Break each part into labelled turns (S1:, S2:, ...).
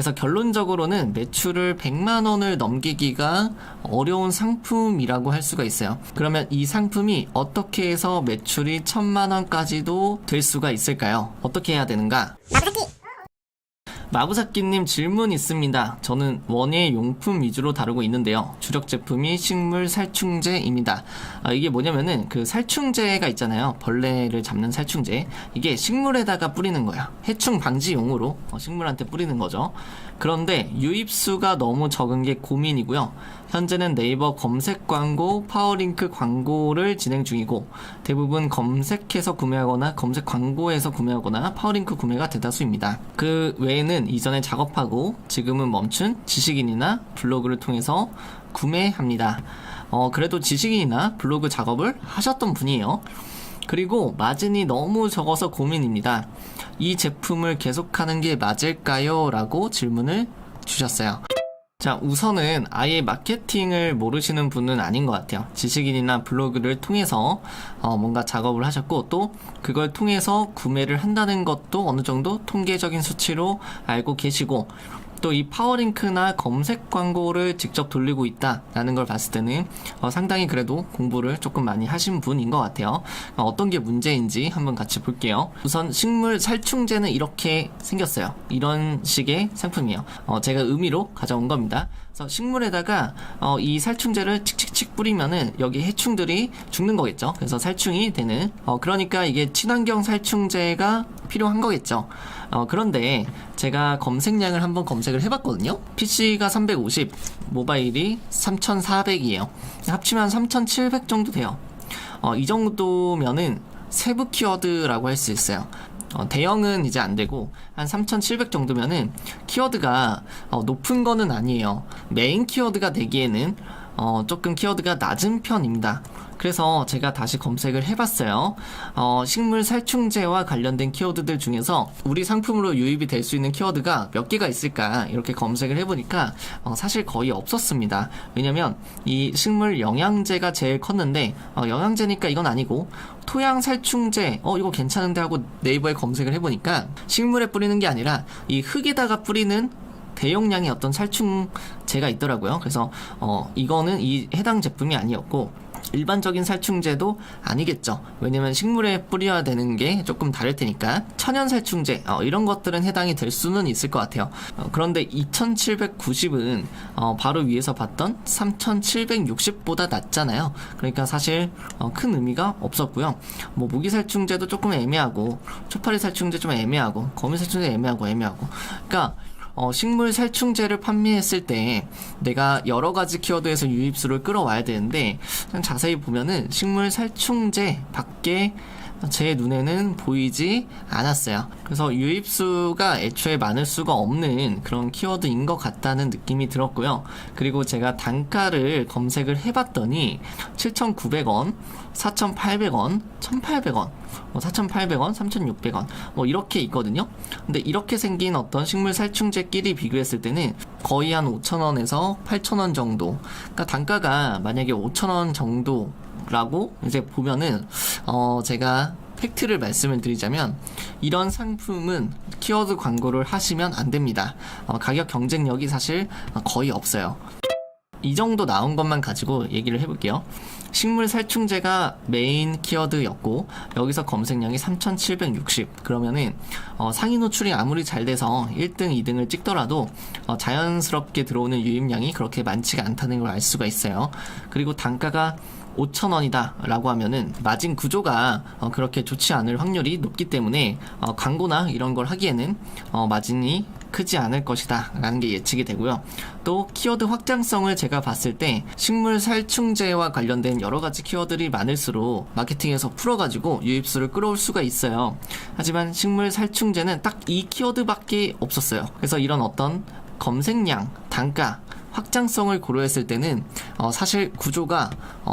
S1: 그래서 결론적으로는 매출을 100만 원을 넘기기가 어려운 상품이라고 할 수가 있어요. 그러면 이 상품이 어떻게 해서 매출이 1000만 원까지도 될 수가 있을까요? 어떻게 해야 되는가? 마구사끼님 질문 있습니다. 저는 원예 용품 위주로 다루고 있는데요. 주력 제품이 식물 살충제입니다. 이게 뭐냐면은 그 살충제가 있잖아요. 벌레를 잡는 살충제. 이게 식물에다가 뿌리는 거야. 해충 방지용으로 식물한테 뿌리는 거죠. 그런데 유입수가 너무 적은 게 고민이고요. 현재는 네이버 검색 광고, 파워링크 광고를 진행 중이고 대부분 검색해서 구매하거나 검색 광고에서 구매하거나 파워링크 구매가 대다수입니다. 그 외에는 이전에 작업하고 지금은 멈춘 지식인이나 블로그를 통해서 구매합니다. 그래도 지식인이나 블로그 작업을 하셨던 분이에요. 그리고 마진이 너무 적어서 고민입니다. 이 제품을 계속하는 게 맞을까요? 라고 질문을 주셨어요. 자, 우선은 아예 마케팅을 모르시는 분은 아닌 것 같아요. 지식인이나 블로그를 통해서 뭔가 작업을 하셨고 또 그걸 통해서 구매를 한다는 것도 어느 정도 통계적인 수치로 알고 계시고 또 이 파워링크나 검색 광고를 직접 돌리고 있다라는 걸 봤을 때는 상당히 그래도 공부를 조금 많이 하신 분인 것 같아요. 어떤 게 문제인지 한번 같이 볼게요. 우선 식물 살충제는 이렇게 생겼어요. 이런 식의 상품이에요. 제가 의미로 가져온 겁니다. 그래서 식물에다가 이 살충제를 칙칙칙 뿌리면은 여기 해충들이 죽는 거겠죠. 그래서 살충이 되는 그러니까 이게 친환경 살충제가 필요한 거겠죠. 그런데 제가 검색량을 한번 검색을 해봤거든요. PC가 350, 모바일이 3400이에요. 합치면 3700 정도 돼요. 이 정도면은 세부 키워드라고 할 수 있어요. 대형은 이제 안 되고 한 3700 정도면은 키워드가 높은 거는 아니에요. 메인 키워드가 되기에는 조금 키워드가 낮은 편입니다. 그래서 제가 다시 검색을 해봤어요. 식물 살충제와 관련된 키워드들 중에서 우리 상품으로 유입이 될 수 있는 키워드가 몇 개가 있을까 이렇게 검색을 해보니까 사실 거의 없었습니다. 왜냐면 이 식물 영양제가 제일 컸는데 영양제니까 이건 아니고 토양 살충제 이거 괜찮은데 하고 네이버에 검색을 해보니까 식물에 뿌리는 게 아니라 이 흙에다가 뿌리는 대용량의 어떤 살충제가 있더라고요. 그래서 이거는 이 해당 제품이 아니었고 일반적인 살충제도 아니겠죠. 왜냐면 식물에 뿌려야 되는 게 조금 다를 테니까 천연 살충제 이런 것들은 해당이 될 수는 있을 것 같아요. 그런데 2790은 바로 위에서 봤던 3760보다 낮잖아요. 그러니까 사실 큰 의미가 없었고요. 뭐 모기 살충제도 조금 애매하고 초파리 살충제 좀 애매하고 거미 살충제 애매하고 그러니까 식물 살충제를 판매했을 때 내가 여러 가지 키워드에서 유입수를 끌어와야 되는데 자세히 보면은 식물 살충제 밖에 제 눈에는 보이지 않았어요. 그래서 유입수가 애초에 많을 수가 없는 그런 키워드인 것 같다는 느낌이 들었고요. 그리고 제가 단가를 검색을 해봤더니 7,900원, 4,800원, 1,800원, 4,800원, 3,600원 이렇게 있거든요. 근데 이렇게 생긴 어떤 식물 살충제끼리 비교했을 때는 거의 한 5,000원에서 8,000원 정도. 그러니까 단가가 만약에 5,000원 정도라고 이제 보면은 제가 팩트를 말씀을 드리자면 이런 상품은 키워드 광고를 하시면 안 됩니다. 가격 경쟁력이 사실 거의 없어요. 이 정도 나온 것만 가지고 얘기를 해볼게요. 식물 살충제가 메인 키워드였고 여기서 검색량이 3760 그러면은 상위 노출이 아무리 잘 돼서 1등, 2등을 찍더라도 자연스럽게 들어오는 유입량이 그렇게 많지가 않다는 걸 알 수가 있어요. 그리고 단가가 5,000원이다 라고 하면은 마진 구조가 그렇게 좋지 않을 확률이 높기 때문에 광고나 이런 걸 하기에는 마진이 크지 않을 것이다 라는 게 예측이 되고요. 또 키워드 확장성을 제가 봤을 때 식물 살충제와 관련된 여러 가지 키워드들이 많을수록 마케팅에서 풀어가지고 유입수를 끌어올 수가 있어요. 하지만 식물 살충제는 딱 이 키워드밖에 없었어요. 그래서 이런 어떤 검색량, 단가 확장성을 고려했을 때는 사실 구조가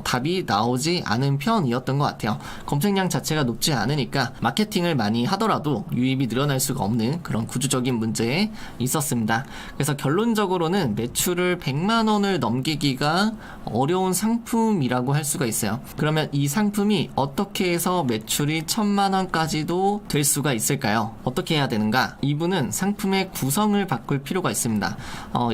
S1: 답이 나오지 않은 편이었던 것 같아요. 검색량 자체가 높지 않으니까 마케팅을 많이 하더라도 유입이 늘어날 수가 없는 그런 구조적인 문제에 있었습니다. 그래서 결론적으로는 매출을 100만 원을 넘기기가 어려운 상품이라고 할 수가 있어요. 그러면 이 상품이 어떻게 해서 매출이 1000만 원까지도 될 수가 있을까요? 어떻게 해야 되는가? 이분은 상품의 구성을 바꿀 필요가 있습니다.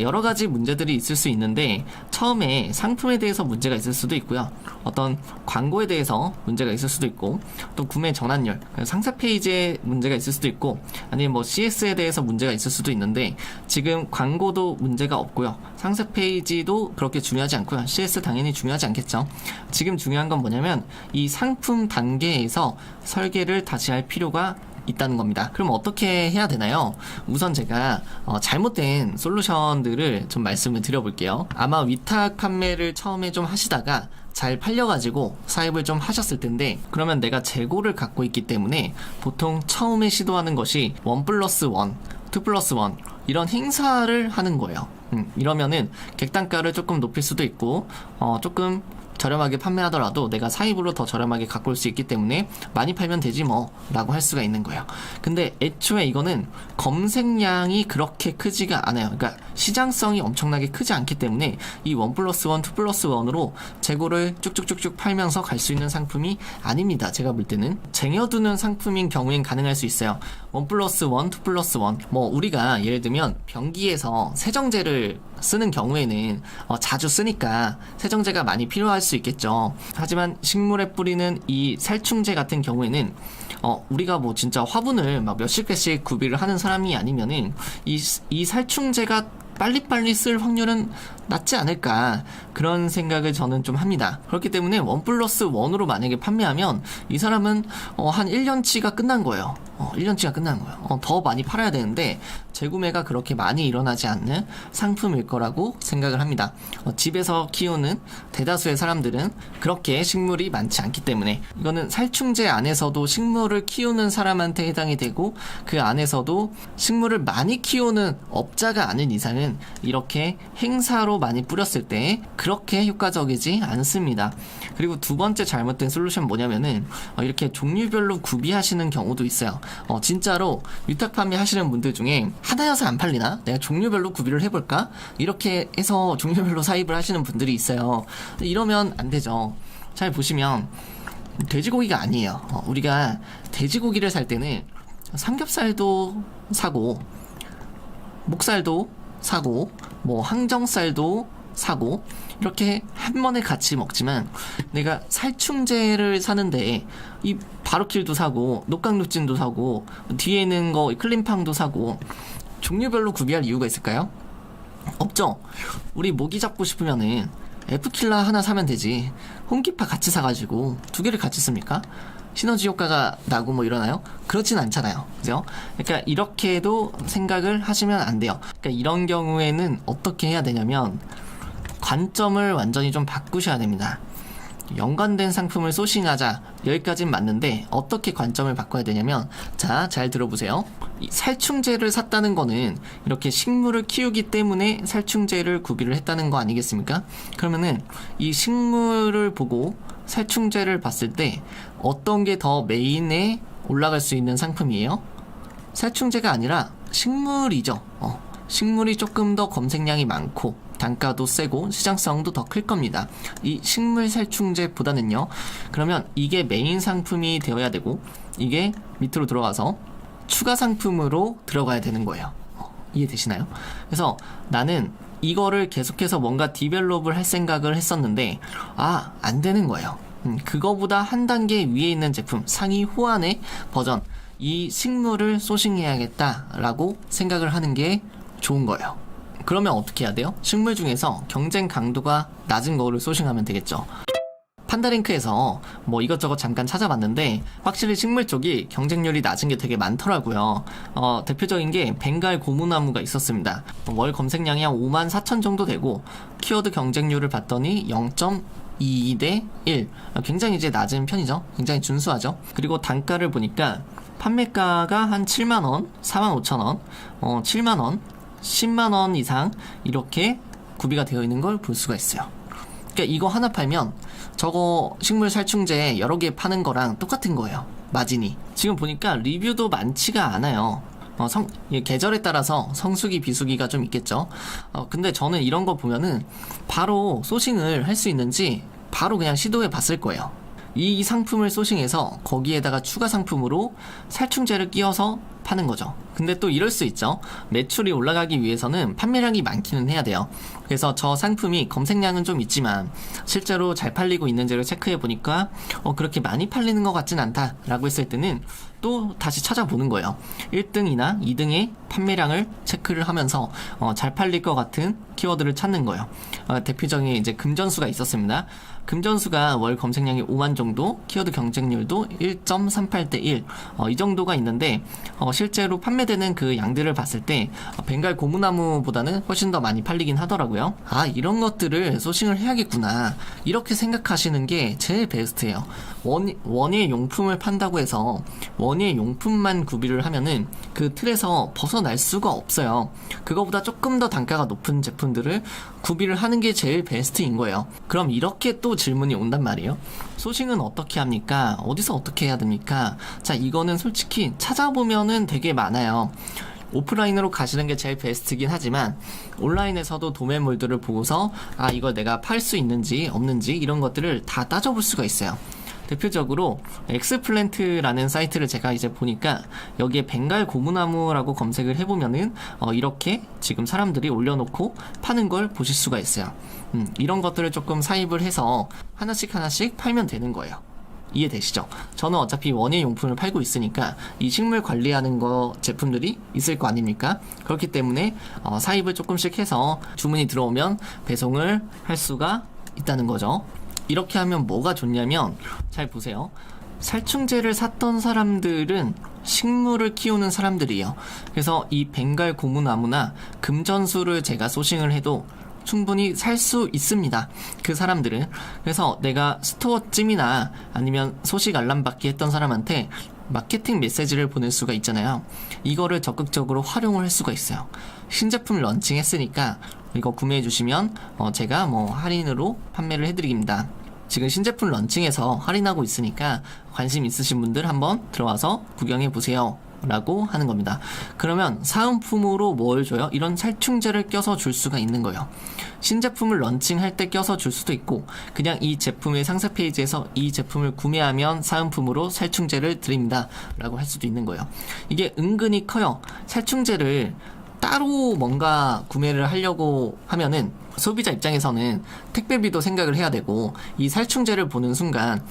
S1: 여러 가지 문제들이 있을 수 있는데 처음에 상품에 대해서 문제가 있을 수도 있고요. 어떤 광고에 대해서 문제가 있을 수도 있고 또 구매 전환율, 상세 페이지에 문제가 있을 수도 있고 아니면 뭐 CS에 대해서 문제가 있을 수도 있는데 지금 광고도 문제가 없고요. 상세 페이지도 그렇게 중요하지 않고요. CS 당연히 중요하지 않겠죠. 지금 중요한 건 뭐냐면 이 상품 단계에서 설계를 다시 할 필요가 있다는 겁니다. 그럼 어떻게 해야 되나요? 우선 제가 잘못된 솔루션들을 좀 말씀을 드려볼게요. 아마 위탁 판매를 처음에 좀 하시다가 잘 팔려가지고 사입을 좀 하셨을 텐데 그러면 내가 재고를 갖고 있기 때문에 보통 처음에 시도하는 것이 1+1, 2+1 이런 행사를 하는 거예요. 이러면은 객단가를 조금 높일 수도 있고 조금 저렴하게 판매하더라도 내가 사입으로 더 저렴하게 갖고 올 수 있기 때문에 많이 팔면 되지 뭐 라고 할 수가 있는 거예요. 근데 애초에 이거는 검색량이 그렇게 크지가 않아요. 그러니까 시장성이 엄청나게 크지 않기 때문에 이 1+1, 2+1으로 재고를 쭉쭉쭉쭉 팔면서 갈 수 있는 상품이 아닙니다. 제가 볼 때는 쟁여두는 상품인 경우엔 가능할 수 있어요. 1+1, 2+1 뭐 우리가 예를 들면 변기에서 세정제를 쓰는 경우에는 자주 쓰니까 세정제가 많이 필요할 수 있겠죠. 하지만 식물에 뿌리는 이 살충제 같은 경우에는 우리가 뭐 진짜 화분을 막 몇십 개씩 구비를 하는 사람이 아니면은 이 살충제가 빨리빨리 쓸 확률은 낮지 않을까 그런 생각을 저는 좀 합니다. 그렇기 때문에 1+1으로 만약에 판매하면 이 사람은 한 1년치가 끝난 거예요. 1년치가 끝난 거예요. 더 많이 팔아야 되는데 재구매가 그렇게 많이 일어나지 않는 상품일 거라고 생각을 합니다. 집에서 키우는 대다수의 사람들은 그렇게 식물이 많지 않기 때문에 이거는 살충제 안에서도 식물을 키우는 사람한테 해당이 되고 그 안에서도 식물을 많이 키우는 업자가 아닌 이상은 이렇게 행사로 많이 뿌렸을 때 그렇게 효과적이지 않습니다. 그리고 두 번째 잘못된 솔루션 뭐냐면은 이렇게 종류별로 구비하시는 경우도 있어요. 진짜로 위탁 판매 하시는 분들 중에 하나여서 안 팔리나? 내가 종류별로 구비를 해볼까? 이렇게 해서 종류별로 사입을 하시는 분들이 있어요. 이러면 안 되죠. 잘 보시면 돼지고기가 아니에요. 우리가 돼지고기를 살 때는 삼겹살도 사고 목살도 사고 뭐 항정살도 사고 이렇게 한 번에 같이 먹지만 내가 살충제를 사는데 이 바로킬도 사고 녹강루진도 사고 뒤에 있는 거 클린팡도 사고 종류별로 구비할 이유가 있을까요? 없죠. 우리 모기 잡고 싶으면은 F킬라 하나 사면 되지 홈기파 같이 사가지고 두 개를 같이 씁니까? 시너지 효과가 나고 뭐 이러나요? 그렇진 않잖아요. 그죠? 그러니까 이렇게도 생각을 하시면 안 돼요. 그러니까 이런 경우에는 어떻게 해야 되냐면 관점을 완전히 좀 바꾸셔야 됩니다. 연관된 상품을 소싱하자 여기까지는 맞는데 어떻게 관점을 바꿔야 되냐면 자, 잘 들어보세요. 이 살충제를 샀다는 거는 이렇게 식물을 키우기 때문에 살충제를 구비를 했다는 거 아니겠습니까? 그러면은 이 식물을 보고 살충제를 봤을 때 어떤 게 더 메인에 올라갈 수 있는 상품이에요? 살충제가 아니라 식물이죠. 식물이 조금 더 검색량이 많고 단가도 세고 시장성도 더 클 겁니다. 이 식물 살충제보다는요. 그러면 이게 메인 상품이 되어야 되고 이게 밑으로 들어가서 추가 상품으로 들어가야 되는 거예요. 이해되시나요? 그래서 나는 이거를 계속해서 뭔가 디벨롭을 할 생각을 했었는데 안 되는 거예요. 그거보다 한 단계 위에 있는 제품 상위 호환의 버전 이 식물을 소싱해야겠다라고 생각을 하는 게 좋은 거예요. 그러면 어떻게 해야 돼요? 식물 중에서 경쟁 강도가 낮은 거를 소싱하면 되겠죠. 판다링크에서 뭐 이것저것 잠깐 찾아봤는데 확실히 식물 쪽이 경쟁률이 낮은 게 되게 많더라고요. 대표적인 게 벵갈 고무나무가 있었습니다. 월 검색량이 한 54,000 정도 되고 키워드 경쟁률을 봤더니 0.22대 1 굉장히 이제 낮은 편이죠. 굉장히 준수하죠. 그리고 단가를 보니까 판매가가 한 7만원, 45,000원, 7만원 10만원 이상 이렇게 구비가 되어 있는 걸 볼 수가 있어요. 그러니까 이거 하나 팔면 저거 식물 살충제 여러 개 파는 거랑 똑같은 거예요. 마진이. 지금 보니까 리뷰도 많지가 않아요. 계절에 따라서 성수기, 비수기가 좀 있겠죠. 근데 저는 이런 거 보면은 바로 소싱을 할 수 있는지 바로 그냥 시도해 봤을 거예요. 이 상품을 소싱해서 거기에다가 추가 상품으로 살충제를 끼워서 파는 거죠. 근데 또 이럴 수 있죠. 매출이 올라가기 위해서는 판매량이 많기는 해야 돼요. 그래서 저 상품이 검색량은 좀 있지만 실제로 잘 팔리고 있는지를 체크해 보니까 그렇게 많이 팔리는 것 같진 않다 라고 했을 때는 또 다시 찾아보는 거예요. 1등이나 2등의 판매량을 체크를 하면서 잘 팔릴 것 같은 키워드를 찾는 거예요. 대표적인 이제 금전수가 있었습니다. 금전수가 월 검색량이 5만 정도, 키워드 경쟁률도 1.38대 1, 이 정도가 있는데 실제로 판매되는 그 양들을 봤을 때 벵갈 고무나무보다는 훨씬 더 많이 팔리긴 하더라고요. 이런 것들을 소싱을 해야겠구나 이렇게 생각하시는 게 제일 베스트예요. 원예 용품을 판다고 해서 원예 용품만 구비를 하면은 그 틀에서 벗어날 수가 없어요. 그거보다 조금 더 단가가 높은 제품들을 구비를 하는 게 제일 베스트인 거예요. 그럼 이렇게 또 질문이 온단 말이에요. 소싱은 어떻게 합니까? 어디서 어떻게 해야 됩니까? 자, 이거는 솔직히 찾아보면은 되게 많아요. 오프라인으로 가시는 게 제일 베스트긴 하지만 온라인에서도 도매물들을 보고서 이걸 내가 팔 수 있는지 없는지 이런 것들을 다 따져볼 수가 있어요. 대표적으로 엑스플랜트라는 사이트를 제가 이제 보니까 여기에 벵갈 고무나무라고 검색을 해보면은 이렇게 지금 사람들이 올려놓고 파는 걸 보실 수가 있어요. 이런 것들을 조금 사입을 해서 하나씩 팔면 되는 거예요. 이해되시죠? 저는 어차피 원예 용품을 팔고 있으니까 이 식물 관리하는 거 제품들이 있을 거 아닙니까? 그렇기 때문에 사입을 조금씩 해서 주문이 들어오면 배송을 할 수가 있다는 거죠. 이렇게 하면 뭐가 좋냐면 잘 보세요. 살충제를 샀던 사람들은 식물을 키우는 사람들이에요. 그래서 이 벵갈 고무나무나 금전수를 제가 소싱을 해도 충분히 살 수 있습니다. 그 사람들은. 그래서 내가 스토어찜이나 아니면 소식 알람 받기 했던 사람한테 마케팅 메시지를 보낼 수가 있잖아요. 이거를 적극적으로 활용을 할 수가 있어요. 신제품 런칭했으니까 이거 구매해 주시면 제가 할인으로 판매를 해드립니다. 지금 신제품 런칭해서 할인하고 있으니까 관심 있으신 분들 한번 들어와서 구경해 보세요 라고 하는 겁니다. 그러면 사은품으로 뭘 줘요? 이런 살충제를 껴서 줄 수가 있는 거예요. 신제품을 런칭할 때 껴서 줄 수도 있고 그냥 이 제품의 상세 페이지에서 이 제품을 구매하면 사은품으로 살충제를 드립니다 라고 할 수도 있는 거예요. 이게 은근히 커요. 살충제를 따로 뭔가 구매를 하려고 하면은 소비자 입장에서는 택배비도 생각을 해야 되고 이 살충제를 보는 순간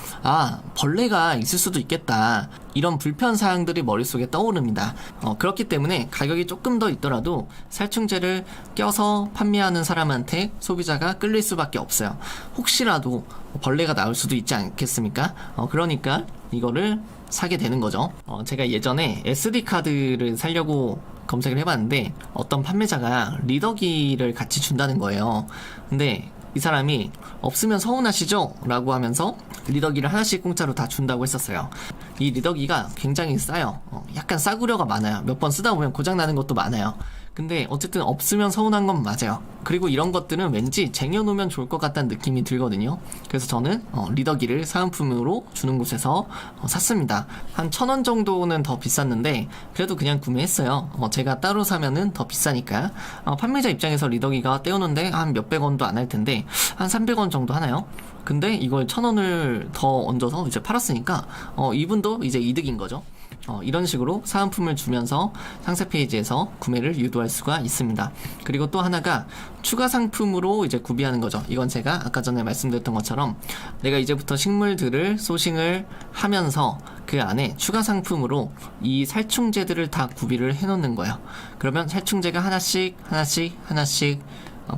S1: 벌레가 있을 수도 있겠다 이런 불편사항들이 머릿속에 떠오릅니다. 그렇기 때문에 가격이 조금 더 있더라도 살충제를 껴서 판매하는 사람한테 소비자가 끌릴 수밖에 없어요. 혹시라도 벌레가 나올 수도 있지 않겠습니까? 그러니까 이거를 사게 되는 거죠. 제가 예전에 SD카드를 사려고 검색을 해봤는데 어떤 판매자가 리더기를 같이 준다는 거예요. 근데 이 사람이 없으면 서운하시죠? 라고 하면서 리더기를 하나씩 공짜로 다 준다고 했었어요. 이 리더기가 굉장히 싸요. 약간 싸구려가 많아요. 몇 번 쓰다 보면 고장나는 것도 많아요. 근데 어쨌든 없으면 서운한 건 맞아요. 그리고 이런 것들은 왠지 쟁여놓으면 좋을 것 같다는 느낌이 들거든요. 그래서 저는 리더기를 사은품으로 주는 곳에서 샀습니다. 한 1,000원 정도는 더 비쌌는데 그래도 그냥 구매했어요. 제가 따로 사면은 더 비싸니까. 판매자 입장에서 리더기가 떼우는데 한 몇백 원도 안 할 텐데 한 300원 정도 하나요? 근데 이걸 1,000원을 더 얹어서 이제 팔았으니까 이분도 이제 이득인 거죠. 이런 식으로 사은품을 주면서 상세 페이지에서 구매를 유도할 수가 있습니다. 그리고 또 하나가 추가 상품으로 이제 구비하는 거죠. 이건 제가 아까 전에 말씀드렸던 것처럼 내가 이제부터 식물들을 소싱을 하면서 그 안에 추가 상품으로 이 살충제들을 다 구비를 해 놓는 거예요. 그러면 살충제가 하나씩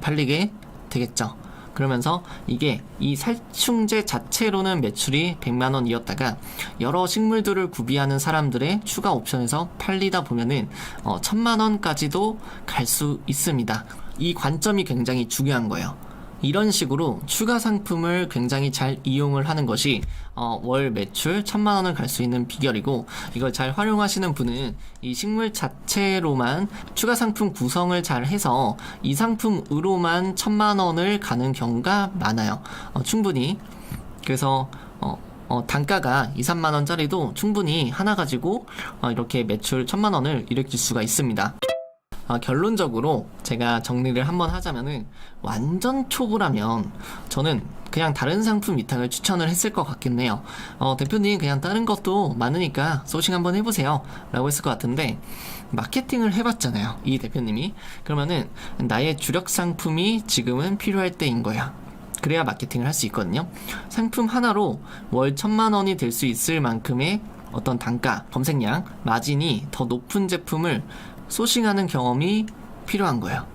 S1: 팔리게 되겠죠. 그러면서 이게 이 살충제 자체로는 매출이 100만원이었다가 여러 식물들을 구비하는 사람들의 추가 옵션에서 팔리다 보면은 1,000만원까지도 갈 수 있습니다. 이 관점이 굉장히 중요한 거예요. 이런 식으로 추가 상품을 굉장히 잘 이용을 하는 것이 월 매출 1000만 원을 갈 수 있는 비결이고, 이걸 잘 활용하시는 분은 이 식물 자체로만 추가 상품 구성을 잘 해서 이 상품으로만 1000만 원을 가는 경우가 많아요. 충분히. 그래서 단가가 2, 3만 원짜리도 충분히 하나 가지고 이렇게 매출 1000만 원을 일으킬 수가 있습니다. 결론적으로 제가 정리를 한번 하자면은, 완전 초보라면 저는 그냥 다른 상품 위탁을 추천을 했을 것 같긴 해요. 대표님 그냥 다른 것도 많으니까 소싱 한번 해보세요 라고 했을 것 같은데, 마케팅을 해봤잖아요, 이 대표님이. 그러면은 나의 주력 상품이 지금은 필요할 때인 거야. 그래야 마케팅을 할 수 있거든요. 상품 하나로 월 1000만 원이 될 수 있을 만큼의 어떤 단가, 검색량, 마진이 더 높은 제품을 소싱하는 경험이 필요한 거예요.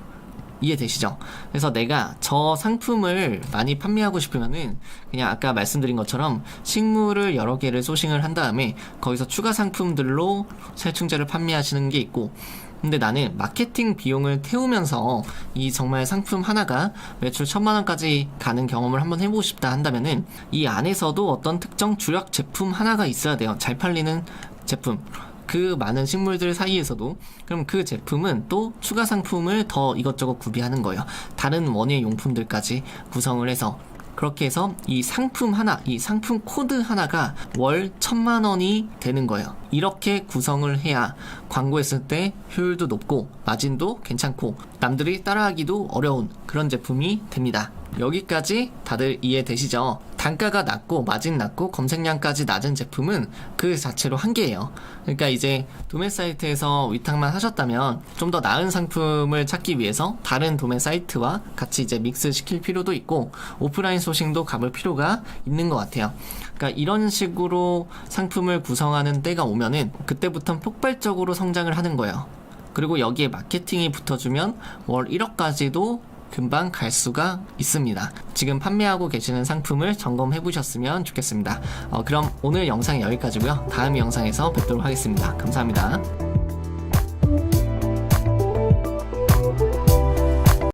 S1: 이해되시죠? 그래서 내가 저 상품을 많이 판매하고 싶으면은 그냥 아까 말씀드린 것처럼 식물을 여러 개를 소싱을 한 다음에 거기서 추가 상품들로 살충제를 판매하시는 게 있고, 근데 나는 마케팅 비용을 태우면서 이 정말 상품 하나가 매출 1000만 원까지 가는 경험을 한번 해보고 싶다 한다면은, 이 안에서도 어떤 특정 주력 제품 하나가 있어야 돼요. 잘 팔리는 제품. 그 많은 식물들 사이에서도. 그럼 그 제품은 또 추가 상품을 더 이것저것 구비하는 거예요. 다른 원예 용품들까지 구성을 해서. 그렇게 해서 이 상품 하나, 이 상품 코드 하나가 월 1000만 원이 되는 거예요. 이렇게 구성을 해야 광고했을 때 효율도 높고 마진도 괜찮고 남들이 따라하기도 어려운 그런 제품이 됩니다. 여기까지 다들 이해되시죠? 단가가 낮고 마진 낮고 검색량까지 낮은 제품은 그 자체로 한계예요. 그러니까 이제 도매 사이트에서 위탁만 하셨다면 좀 더 나은 상품을 찾기 위해서 다른 도매 사이트와 같이 이제 믹스 시킬 필요도 있고, 오프라인 소싱도 가볼 필요가 있는 것 같아요. 그러니까 이런 식으로 상품을 구성하는 때가 오면은 그때부터 폭발적으로 성장을 하는 거예요. 그리고 여기에 마케팅이 붙어주면 월 1억까지도 금방 갈 수가 있습니다. 지금 판매하고 계시는 상품을 점검해 보셨으면 좋겠습니다. 그럼 오늘 영상 여기까지고요. 다음 영상에서 뵙도록 하겠습니다. 감사합니다.